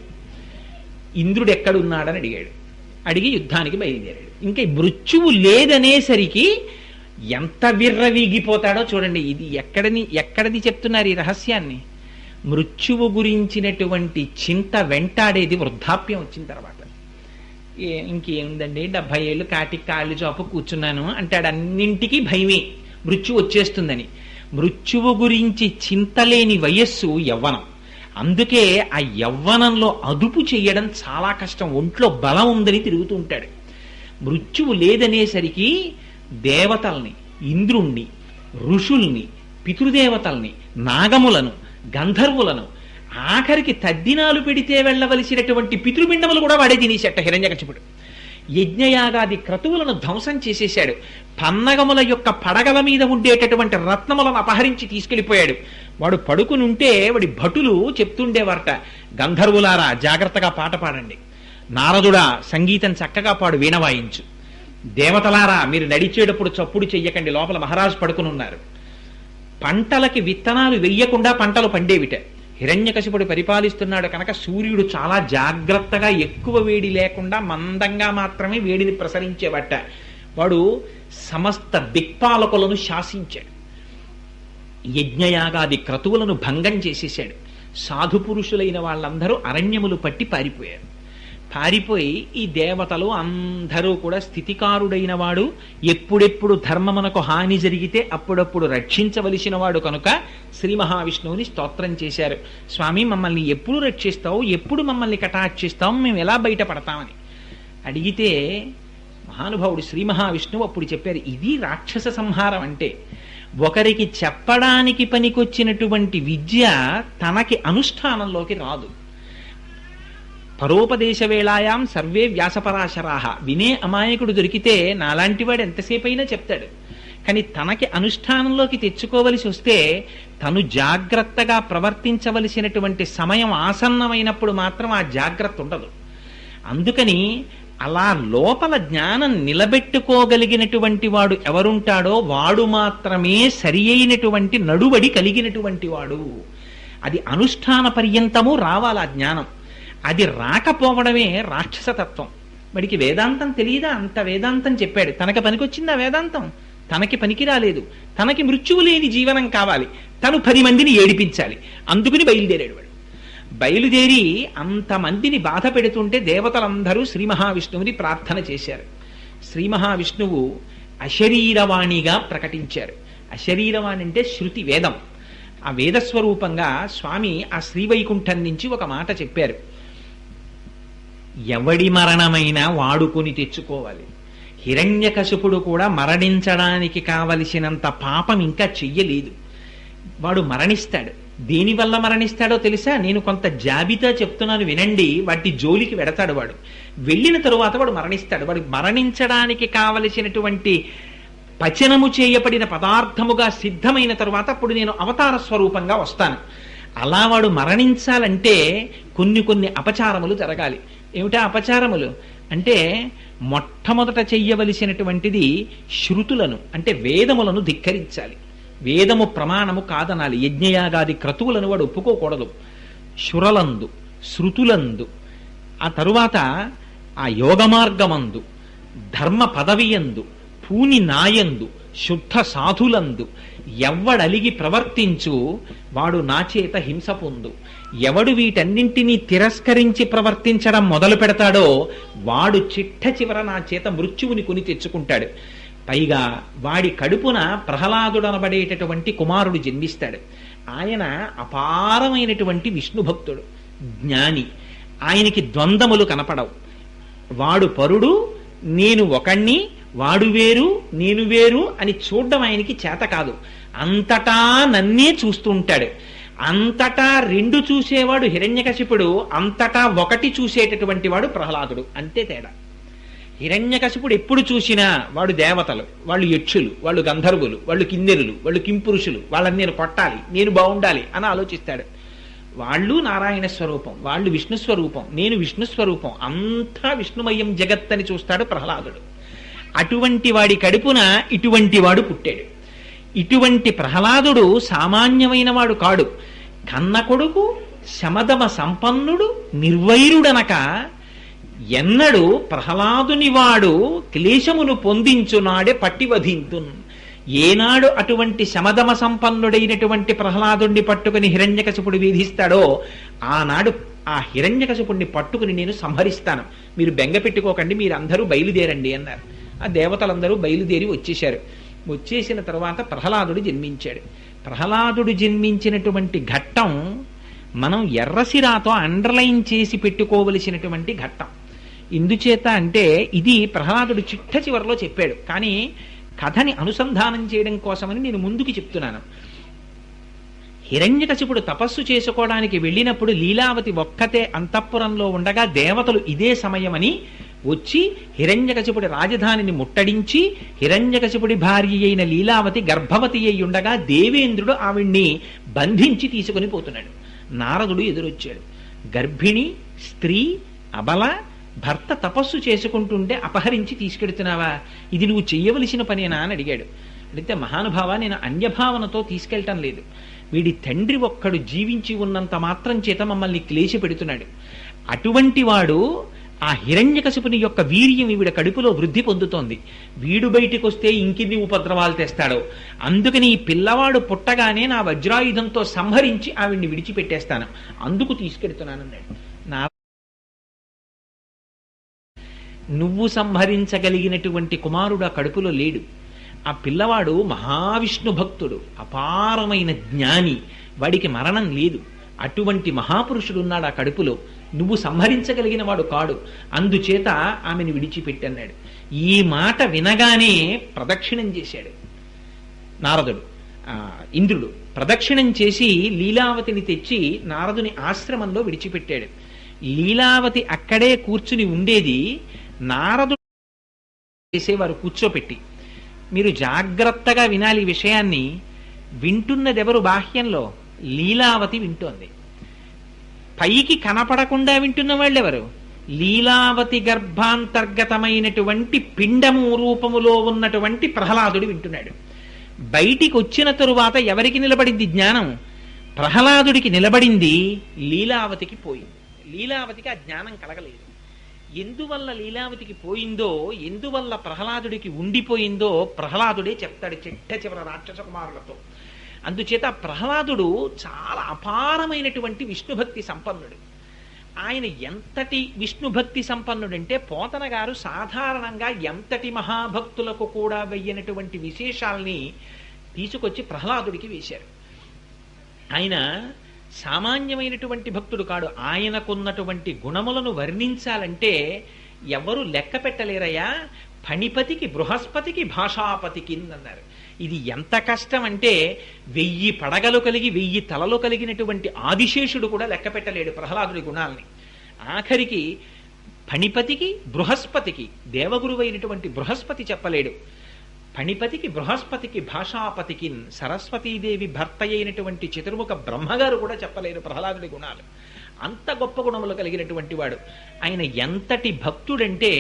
ఇంద్రుడు ఎక్కడున్నాడని అడిగాడు. అడిగి యుద్ధానికి బయలుదేరాడు. ఇంకా మృత్యువు లేదనేసరికి ఎంత విర్రవీగిపోతాడో చూడండి. ఇది ఎక్కడిది చెప్తున్నారు ఈ రహస్యాన్ని? మృత్యువు గురించినటువంటి చింత వెంటాడేది వృద్ధాప్యం వచ్చిన తర్వాత. ఇంకేముందండి, 70 ఏళ్ళు కాటికి కాళ్ళు చాపు కూర్చున్నాను అంటాడు. అన్నింటికీ భయమే మృత్యు వచ్చేస్తుందని. మృత్యువు గురించి చింతలేని వయస్సు యవ్వనం. అందుకే ఆ యవ్వనంలో అదుపు చెయ్యడం చాలా కష్టం. ఒంట్లో బలం ఉందని తిరుగుతూ ఉంటాడు. మృత్యువు లేదనేసరికి దేవతల్ని, ఇంద్రుణ్ణి, ఋషుల్ని, పితృదేవతల్ని, నాగములను, గంధర్వులను, ఆఖరికి తద్దినాలు పెడితే వెళ్ళవలసినటువంటి పితృపిండములు కూడా వాడే తినేసేట హిరణ్యకశిపుడు. యజ్ఞయాగాది క్రతువులను ధ్వంసం చేసేశాడు. పన్నగముల యొక్క పడగల మీద ఉండేటటువంటి రత్నములను అపహరించి తీసుకెళ్లిపోయాడు. వాడు పడుకునుంటే వాడి భటులు చెప్తుండేవారట, గంధర్వులారా జాగ్రత్తగా పాట పాడండి, నారదుడా సంగీతం చక్కగా పాడు, వీణ వాయించు, దేవతలారా మీరు నడిచేటప్పుడు చప్పుడు చెయ్యకండి, లోపల మహారాజు పడుకుని ఉన్నారు. పంటలకి విత్తనాలు వెయ్యకుండా పంటలు పండేవిట. హిరణ్యకశిపుడు పరిపాలిస్తున్నాడు కనుక సూర్యుడు చాలా జాగ్రత్తగా ఎక్కువ వేడి లేకుండా మందంగా మాత్రమే వేడిని ప్రసరించేవట. వాడు సమస్త దిక్పాలకులను శాసించాడు. యజ్ఞయాగాది క్రతువులను భంగం చేసేశాడు. సాధు పురుషులైన వాళ్ళందరూ అరణ్యములు పట్టి పారిపోయారు. పారిపోయి ఈ దేవతలు అందరూ కూడా స్థితికారుడైన వాడు, ఎప్పుడెప్పుడు ధర్మమునకు హాని జరిగితే అప్పుడప్పుడు రక్షించవలసిన వాడు కనుక శ్రీ మహావిష్ణువుని స్తోత్రం చేశారు. స్వామి మమ్మల్ని ఎప్పుడు రక్షిస్తావు, ఎప్పుడు మమ్మల్ని కటాక్షిస్తావు, మేము ఎలా బయటపడతామని అడిగితే మహానుభావుడు శ్రీ మహావిష్ణువు అప్పుడు చెప్పారు, ఇది రాక్షస సంహారం అంటే. ఒకరికి చెప్పడానికి పనికొచ్చినటువంటి విద్య తనకి అనుష్ఠానంలోకి రాదు. పరోపదేశ వేళాయాం సర్వే వ్యాసపరాశరాహ. వినే అమాయకుడు దొరికితే నాలాంటి వాడు ఎంతసేపు అయినా చెప్తాడు. కానీ తనకి అనుష్ఠానంలోకి తెచ్చుకోవలసి వస్తే తను జాగ్రత్తగా ప్రవర్తించవలసినటువంటి సమయం ఆసన్నమైనప్పుడు మాత్రం ఆ జాగ్రత్త ఉండదు. అందుకని అలా లోపల జ్ఞానం నిలబెట్టుకోగలిగినటువంటి వాడు ఎవరుంటాడో వాడు మాత్రమే సరి అయినటువంటి నడువడి కలిగినటువంటి వాడు. అది అనుష్ఠాన పర్యంతము రావాలి ఆ జ్ఞానం. అది రాకపోవడమే రాక్షసతత్వం. వాడికి వేదాంతం తెలియదా? అంత వేదాంతం చెప్పాడు, తనకి పనికొచ్చిందా వేదాంతం? తనకి పనికి రాలేదు. తనకి మృత్యువు లేని జీవనం కావాలి, తను 10 మందిని ఏడిపించాలి. అందుకుని బయలుదేరాడు. వాడు బయలుదేరి అంతమందిని బాధ పెడుతుంటే దేవతలందరూ శ్రీ మహావిష్ణువుని ప్రార్థన చేశారు. శ్రీ మహావిష్ణువు అశరీరవాణిగా ప్రకటించారు. అశరీరవాణి అంటే శృతి, వేదం. ఆ వేదస్వరూపంగా స్వామి ఆ శ్రీవైకుంఠం నుంచి ఒక మాట చెప్పారు, ఎవడి మరణమైనా వాడుకొని తెచ్చుకోవాలి. హిరణ్యకశిపుడు కూడా మరణించడానికి కావలసినంత పాపం ఇంకా చెయ్యలేదు. వాడు మరణిస్తాడు. దేనివల్ల మరణిస్తాడో తెలుసా? నేను కొంత జాబితా చెప్తున్నాను వినండి, వాటి జోలికి వెడతాడు. వాడు వెళ్ళిన తరువాత వాడు మరణిస్తాడు. వాడు మరణించడానికి కావలసినటువంటి పచనము చేయబడిన పదార్థముగా సిద్ధమైన తరువాత అప్పుడు నేను అవతార స్వరూపంగా వస్తాను. అలా వాడు మరణించాలంటే కొన్ని అపచారములు జరగాలి. ఏమిటా అపచారములు అంటే, మొట్టమొదట చెయ్యవలసినటువంటిది శృతులను అంటే వేదములను ధిక్కరించాలి. వేదము ప్రమాణము కాదనాలి. యజ్ఞయాగాది క్రతువులను వాడు ఒప్పుకోకూడదు. శురలందు, శృతులందు, ఆ తరువాత ఆ యోగమార్గమందు, ధర్మ పదవియందు, పూని నాయందు, శుద్ధ సాధులందు ఎవ్వడలిగి ప్రవర్తించు వాడు నా చేత హింస పొందు. ఎవడు వీటన్నింటినీ తిరస్కరించి ప్రవర్తించడం మొదలు పెడతాడో వాడు చిట్ట చివర నా చేత మృత్యువుని కొని తెచ్చుకుంటాడు. పైగా వాడి కడుపున ప్రహ్లాదుడనబడేటటువంటి కుమారుడు జన్మిస్తాడు. ఆయన అపారమైనటువంటి విష్ణు భక్తుడు, జ్ఞాని. ఆయనకి ద్వంద్వములు కనపడవు. వాడు పరుడు, నేను ఒకణ్ణి, వాడు వేరు నేను వేరు అని చూడడం ఆయనకి చేత కాదు. అంతటా నన్నే చూస్తూ ఉంటాడు. అంతటా 2 చూసేవాడు హిరణ్యకశిపుడు, అంతటా 1 చూసేటటువంటి వాడు ప్రహ్లాదుడు. అంతే తేడా. హిరణ్యకశిపుడు ఎప్పుడు చూసినా వాడు దేవతలు, వాళ్ళు యక్షులు, వాళ్ళు గంధర్వులు, వాళ్ళు కిన్నెరులు, వాళ్ళు కింపురుషులు, వాళ్ళని నేను కొట్టాలి, నేను బాగుండాలి అని ఆలోచిస్తాడు. వాళ్ళు నారాయణ స్వరూపం, వాళ్ళు విష్ణు స్వరూపం, నేను విష్ణు స్వరూపం, అంతా విష్ణుమయం జగత్ అని చూస్తాడు ప్రహ్లాదుడు. అటువంటి వాడి కడుపున ఇటువంటి వాడు పుట్టాడు. ఇటువంటి ప్రహ్లాదుడు సామాన్యమైన వాడు కాడు. కన్న కొడుకు, శమదమ సంపన్నుడు, నిర్వైరుడనక ఎన్నడు ప్రహ్లాదుని వాడు క్లేశమును పొందించునాడే పట్టివధింతున్. ఏనాడు అటువంటి శమదమ సంపన్నుడైనటువంటి ప్రహ్లాదుణ్ణి పట్టుకుని హిరణ్యకశిపుడు వేధిస్తాడో ఆనాడు ఆ హిరణ్యకశిపుణ్ణి పట్టుకుని నేను సంహరిస్తాను, మీరు బెంగ పెట్టుకోకండి, మీరు అందరూ బయలుదేరండి అన్నారు. ఆ దేవతలందరూ బయలుదేరి వచ్చేశారు. వచ్చేసిన తర్వాత ప్రహ్లాదుడు జన్మించాడు. ప్రహ్లాదుడు జన్మించినటువంటి ఘట్టం మనం ఎర్రసిరాతో అండర్లైన్ చేసి పెట్టుకోవలసినటువంటి ఘట్టం. ఎందుచేత అంటే ఇది ప్రహ్లాదుడు చిట్ట చివరిలో చెప్పాడు, కానీ కథని అనుసంధానం చేయడం కోసమని నేను ముందుకు చెప్తున్నాను. హిరణ్యకశిపుడు తపస్సు చేసుకోవడానికి వెళ్ళినప్పుడు లీలావతి ఒక్కతే అంతఃపురంలో ఉండగా దేవతలు ఇదే సమయమని వచ్చి హిరణ్యకశిపుడి రాజధానిని ముట్టడించి హిరణ్యకశిపుడి భార్య అయిన లీలావతి గర్భవతి అయి ఉండగా దేవేంద్రుడు ఆవిడ్ని బంధించి తీసుకుని పోతున్నాడు. నారదుడు ఎదురొచ్చాడు. గర్భిణి స్త్రీ అబల భర్త తపస్సు చేసుకుంటుంటే అపహరించి తీసుకెడుతున్నావా, ఇది నువ్వు చెయ్యవలసిన పనేనా అని అడిగాడు. అడిగితే మహానుభావ, నేను అన్యభావనతో తీసుకెళ్ళటం లేదు, వీడి తండ్రి ఒక్కడు జీవించి ఉన్నంత మాత్రం చేత మమ్మల్ని క్లేశి పెడుతున్నాడు. అటువంటి వాడు ఆ హిరణ్యకశిపుని యొక్క వీర్యం ఈవిడ కడుపులో వృద్ధి పొందుతోంది, వీడు బయటికి వస్తే ఇంకిన్ని ఉపద్రవాలు తెస్తాడో, అందుకని ఈ పిల్లవాడు పుట్టగానే నా వజ్రాయుధంతో సంహరించి ఆవిడ్ని విడిచిపెట్టేస్తాను, అందుకు తీసుకెడుతున్నానన్నాడు. నువ్వు సంహరించగలిగినటువంటి కుమారుడు ఆ కడుపులో లేడు. ఆ పిల్లవాడు మహావిష్ణు భక్తుడు, అపారమైన జ్ఞాని, వాడికి మరణం లేదు. అటువంటి మహాపురుషుడు ఉన్నాడు ఆ కడుపులో, నువ్వు సంహరించగలిగిన వాడు కాడు, అందుచేత ఆమెను విడిచిపెట్టన్నాడు. ఈ మాట వినగానే ప్రదక్షిణం చేశాడు నారదుడు. ఇంద్రుడు ప్రదక్షిణం చేసి లీలావతిని తెచ్చి నారదుని ఆశ్రమంలో విడిచిపెట్టాడు. లీలావతి అక్కడే కూర్చుని ఉండేది. నారదుడు చేసేవారు కూర్చోపెట్టి. మీరు జాగ్రత్తగా వినాలి ఈ విషయాన్ని. వింటున్నదెవరు బాహ్యంలో? లీలావతి వింటోంది. పైకి కనపడకుండా వింటున్న వాళ్ళెవరు? లీలావతి గర్భాంతర్గతమైనటువంటి పిండము రూపములో ఉన్నటువంటి ప్రహ్లాదుడు వింటున్నాడు. బయటికి వచ్చిన తరువాత ఎవరికి నిలబడింది జ్ఞానం? ప్రహ్లాదుడికి నిలబడింది, లీలావతికి పోయింది. లీలావతికి ఆ జ్ఞానం కలగలేదు. ఎందువల్ల లీలావతికి పోయిందో, ఎందువల్ల ప్రహ్లాదుడికి ఉండిపోయిందో ప్రహ్లాదుడే చెప్తాడు చిట్ట చివర రాక్షస కుమారులతో. అందుచేత ప్రహ్లాదుడు చాలా అపారమైనటువంటి విష్ణుభక్తి సంపన్నుడు. ఆయన ఎంతటి విష్ణుభక్తి సంపన్నుడంటే పోతన గారు సాధారణంగా ఎంతటి మహాభక్తులకు కూడా వెయ్యనటువంటి విశేషాల్ని తీసుకొచ్చి ప్రహ్లాదుడికి వేశారు. ఆయన సామాన్యమైనటువంటి భక్తుడు కాడు. ఆయనకున్నటువంటి గుణములను వర్ణించాలంటే ఎవరు లెక్క పెట్టలేరయ్యా. ఫణిపతికి బృహస్పతికి భాషాపతికి అన్నారు. ఇది ఎంత కష్టం అంటే 1000 పడగలు కలిగి 1000 తలలు కలిగినటువంటి ఆదిశేషుడు కూడా లెక్క పెట్టలేడు ప్రహ్లాదుడి గుణాల్ని. ఆఖరికి ఫణిపతికి బృహస్పతికి, దేవగురువైనటువంటి బృహస్పతి చెప్పలేడు. ఫణిపతికి బృహస్పతికి భాషాపతికి, సరస్వతీదేవి భర్త అయినటువంటి చతుర్ముఖ బ్రహ్మగారు కూడా చెప్పలేరు ప్రహ్లాదుడి గుణాలు. అంత గొప్ప గుణములు కలిగినటువంటి వాడు. ఆయన ఎంతటి భక్తుడంటే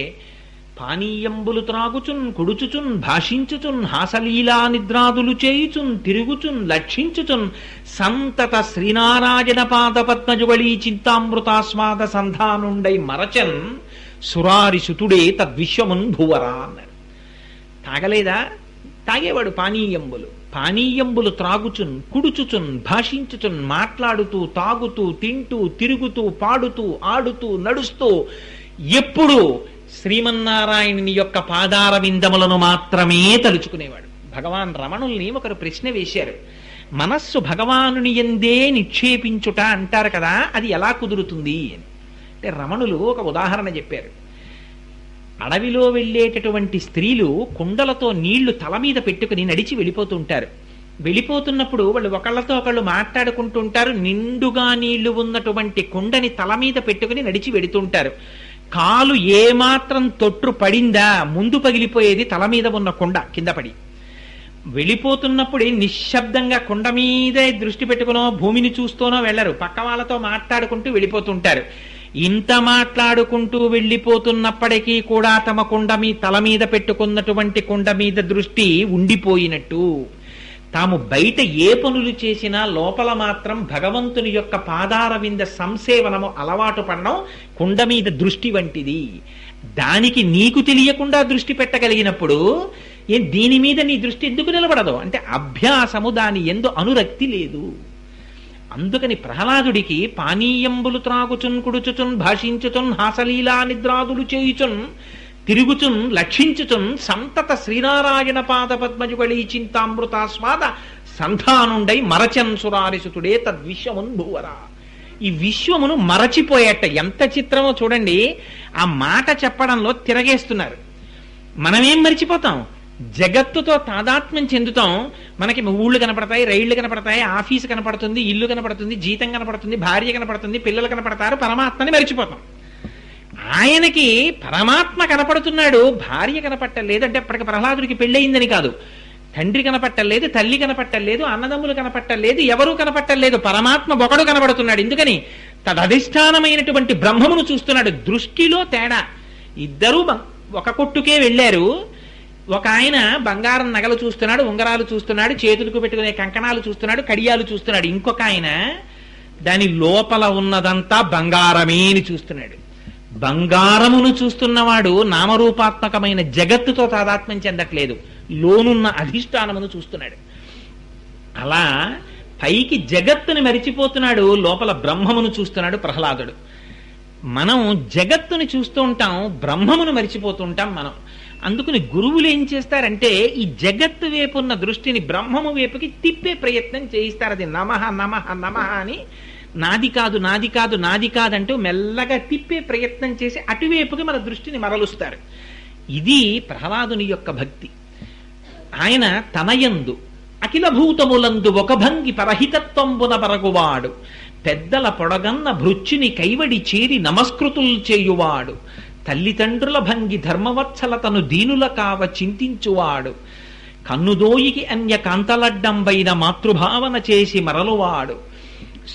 పానీయంబులు త్రాగుచున్ కుడుచుచున్ భాషించుచున్ హాసలీలా నిద్రాదులు చేయుచున్ తిరుగుచున్ లక్షించుచున్ సంతత శ్రీనారాయణ పాద పద్మజుగళీ చింతామృతాస్వాద సంధానుండై మరచన్ సురారి సుతుడే తద్విశ్వమున్ భువరా అన్నారు. తాగలేదా? తాగేవాడు పానీయంబులు త్రాగుచున్ కుడుచుచున్ భాషించుచున్, మాట్లాడుతూ తాగుతూ తింటూ తిరుగుతూ పాడుతూ ఆడుతూ నడుస్తూ ఎప్పుడు శ్రీమన్నారాయణుని యొక్క పాదార విందములను మాత్రమే తలుచుకునేవాడు. భగవాన్ రమణుల్ని ఒకరు ప్రశ్న వేశారు. మనస్సు భగవానుని యందే నిక్షేపించుట అంటారు కదా, అది ఎలా కుదురుతుంది అని. అంటే రమణులు ఒక ఉదాహరణ చెప్పారు. అడవిలో వెళ్ళేటటువంటి స్త్రీలు కుండలతో నీళ్లు తల మీద పెట్టుకుని నడిచి వెళ్ళిపోతుంటారు. వెళ్ళిపోతున్నప్పుడు వాళ్ళు ఒకళ్ళతో ఒకళ్ళు మాట్లాడుకుంటూ ఉంటారు. నిండుగా నీళ్లు ఉన్నటువంటి కుండని తల మీద పెట్టుకుని నడిచి వెడుతుంటారు. కాలు ఏమాత్రం తొట్టు పడిందా ముందు పగిలిపోయేది తల మీద ఉన్న కుండ కింద పడి. వెళ్ళిపోతున్నప్పుడే నిశ్శబ్దంగా కుండ మీదే దృష్టి పెట్టుకునో భూమిని చూస్తూనో వెళ్ళరు, పక్క వాళ్ళతో మాట్లాడుకుంటూ వెళ్ళిపోతుంటారు. ఇంత మాట్లాడుకుంటూ వెళ్ళిపోతున్నప్పటికీ కూడా తమ తల మీద పెట్టుకున్నటువంటి కుండ మీద దృష్టి ఉండిపోయినట్టు. తాము బయట ఏ పనులు చేసినా లోపల మాత్రం భగవంతుని యొక్క పాదార వింద సంసేవనము అలవాటు పడడం కుండ మీద దృష్టి వంటిది. దానికి నీకు తెలియకుండా దృష్టి పెట్టగలిగినప్పుడు దీని మీద నీ దృష్టి ఎందుకు నిలబడదు అంటే అభ్యాసము దాని యందు అనురక్తి లేదు. అందుకని ప్రహ్లాదుడికి పానీయంబులు త్రాగుచున్ కుడుచుచున్ భాషించుచున్ హాసలీలా నిద్రాదులు చేయుచున్ తిరుగుచున్ లక్షించుచున్ సంతత శ్రీనారాయణ పాద పద్మజుగళీ చింతామృతాస్వాద సంధానుండై మరచన్ సురారిసుతుడే తద్విశ్వమున్ భూవరా. ఈ విశ్వమును మరచిపోయేట ఎంత చిత్రమో చూడండి. ఆ మాట చెప్పడంలో తిరగేస్తున్నారు. మనమేం మరిచిపోతాం? జగత్తుతో తాదాత్మ్యం చెందుతాం. మనకి ఊళ్ళు కనపడతాయి, రైళ్లు కనపడతాయి, ఆఫీసు కనపడుతుంది, ఇల్లు కనపడుతుంది, జీతం కనపడుతుంది, భార్య కనపడుతుంది, పిల్లలు కనపడతారు, పరమాత్మని మరిచిపోతాం. ఆయనకి పరమాత్మ కనపడుతున్నాడు, భార్య కనపట్టలేదు. అంటే అప్పటికి ప్రహ్లాదుడికి పెళ్ళయిందని కాదు, తండ్రి కనపట్టలేదు, తల్లి కనపట్టలేదు, అన్నదమ్ములు కనపట్టలేదు, ఎవరూ కనపట్టలేదు, పరమాత్మ ఒకడు కనబడుతున్నాడు. ఎందుకని? తదధిష్టానమైనటువంటి బ్రహ్మమును చూస్తున్నాడు. దృష్టిలో తేడా. ఇద్దరూ ఒక కొట్టుకే వెళ్ళారు. ఒక ఆయన బంగారం నగలు చూస్తున్నాడు, ఉంగరాలు చూస్తున్నాడు, చేతులకు పెట్టుకునే కంకణాలు చూస్తున్నాడు, కడియాలు చూస్తున్నాడు. ఇంకొక ఆయన దాని లోపల ఉన్నదంతా బంగారమే అని చూస్తున్నాడు. బంగారమును చూస్తున్నవాడు నామరూపాత్మకమైన జగత్తుతో తాదాత్మ్యం చెందట్లేదు, లోనున్న అధిష్టానమును చూస్తున్నాడు. అలా పైకి జగత్తుని మరిచిపోతున్నాడు, లోపల బ్రహ్మమును చూస్తున్నాడు ప్రహ్లాదుడు. మనం జగత్తుని చూస్తూ ఉంటాం, బ్రహ్మమును మరిచిపోతూ ఉంటాం మనం. అందుకని గురువులు ఏం చేస్తారంటే ఈ జగత్తు వైపు ఉన్న దృష్టిని బ్రహ్మము వైపుకి తిప్పే ప్రయత్నం చేయిస్తారు. అది నమః నమః నమః అని నాది కాదు నాది కాదు నాది కాదంటూ మెల్లగా తిప్పే ప్రయత్నం చేసి అటువైపుకి మన దృష్టిని మరలుస్తారు. ఇది ప్రహ్లాదుని యొక్క భక్తి. ఆయన తనయందు అఖిల భూతములందు ఒక భంగి పరహితత్వంబున పరగువాడు, పెద్దల పొడగన్న భృత్యుని కైవడి చేరి నమస్కృతులు చేయువాడు, తల్లిదండ్రుల భంగి ధర్మవత్సలతను దీనుల కావ చింతించువాడు, కన్నుదోయికి అన్య కాంతలడ్డంబైన మాతృభావన చేసి మరలువాడు,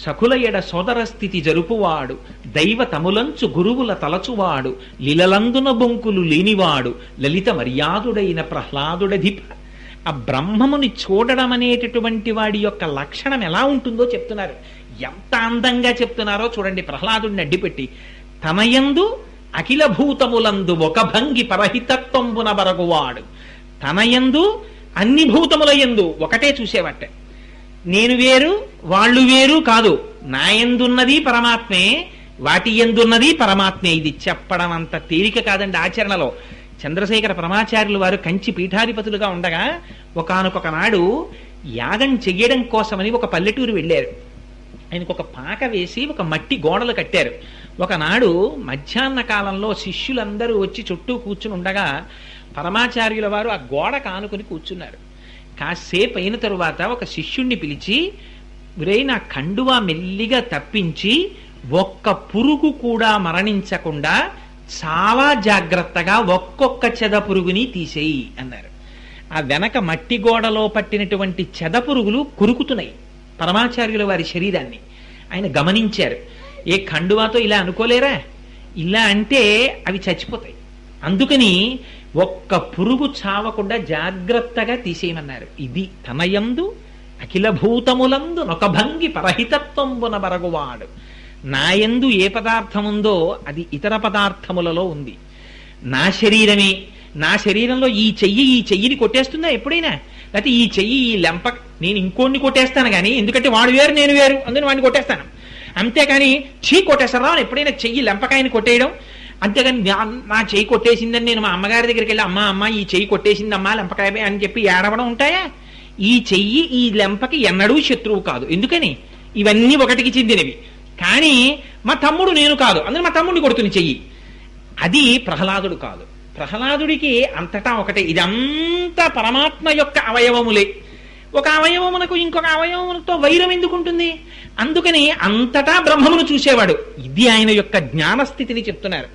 సకుల ఎడ సోదర స్థితి జరుపువాడు, దైవ తములంచు గురువుల తలచువాడు, లీలలందున బొంకులు లేనివాడు, లలిత మర్యాదుడైన ప్రహ్లాదుడధిప. ఆ బ్రహ్మముని చూడడం అనేటటువంటి వాడి యొక్క లక్షణం ఎలా ఉంటుందో చెప్తున్నారు. ఎంత అందంగా చెప్తున్నారో చూడండి. ప్రహ్లాదుడిని అడ్డిపెట్టి తనయందు అఖిల భూతములందు ఒక భంగి పరహితత్వంబున బరగువాడు, తనయందు అన్ని భూతముల యందు ఒకటే చూసేవట్టే. నేను వేరు వాళ్ళు వేరు కాదు, నా యందున్నది పరమాత్మే, వాటి యందున్నది పరమాత్మే. ఇది చెప్పడం అంత తేలిక కాదండి ఆచరణలో. చంద్రశేఖర పరమాచార్యులు వారు కంచి పీఠాధిపతులుగా ఉండగా ఒకానొక నాడు యాగం చెయ్యడం కోసమని ఒక పల్లెటూరు వెళ్ళారు. ఆయనకు ఒక పాక వేసి ఒక మట్టి గోడలు కట్టారు. ఒకనాడు మధ్యాహ్న కాలంలో శిష్యులందరూ వచ్చి చుట్టూ కూర్చుని ఉండగా పరమాచార్యుల వారు ఆ గోడ కానుకొని కూర్చున్నారు. కాసేపు అయిన తరువాత ఒక శిష్యుణ్ణి పిలిచి, నా కండువా మెల్లిగా తప్పించి ఒక్క పురుగు కూడా మరణించకుండా చాలా జాగ్రత్తగా ఒక్కొక్క చెద పురుగుని తీసేయి అన్నారు. ఆ వెనక మట్టి గోడలో పట్టినటువంటి చెద పురుగులు కురుకుతున్నాయి పరమాచార్యుల వారి శరీరాన్ని. ఆయన గమనించారు. ఏ కండువాతో ఇలా అనుకోలేరా, ఇలా అంటే అవి చచ్చిపోతాయి, అందుకని ఒక్క పురుగు చావకుండా జాగ్రత్తగా తీసేయమన్నారు. ఇది తనయందు అఖిల భూతములందు నొక భంగి పరహితత్వంబున బరగువాడు. నాయందు ఏ పదార్థం ఉందో అది ఇతర పదార్థములలో ఉంది. నా శరీరమే, నా శరీరంలో ఈ చెయ్యిని కొట్టేస్తుందా ఎప్పుడైనా? లేకపోతే ఈ చెయ్యి ఈ లెంప నేను ఇంకోడిని కొట్టేస్తాను కానీ, ఎందుకంటే వాడు వేరు నేను వేరు అందుకని వాడిని కొట్టేస్తాను. అంతేకాని కొట్టేస్తారా అని ఎప్పుడైనా చెయ్యి లెంపకాయని కొట్టేయడం. అంతేగాని నా చెయ్యి కొట్టేసిందని నేను మా అమ్మగారి దగ్గరికి వెళ్ళి అమ్మ ఈ చెయ్యి కొట్టేసిందమ్మా లెంపకాయ అని చెప్పి ఏడవడం ఉంటాయా? ఈ చెయ్యి ఈ లెంపకి ఎన్నడూ శత్రువు కాదు. ఎందుకని? ఇవన్నీ ఒకటికి చెందినవి. కానీ మా తమ్ముడు నేను కాదు, అందుకని మా తమ్ముడిని కొడుతుని చెయ్యి. అది ప్రహ్లాదుడు కాదు. ప్రహ్లాదుడికి అంతటా ఒకటే. ఇదంతా పరమాత్మ యొక్క అవయవములే. ఒక అవయవమునకు ఇంకొక అవయవములతో వైరం ఎందుకుంటుంది? అందుకని అంతటా బ్రహ్మమును చూసేవాడు. ఇది ఆయన యొక్క జ్ఞానస్థితిని చెప్తున్నారు.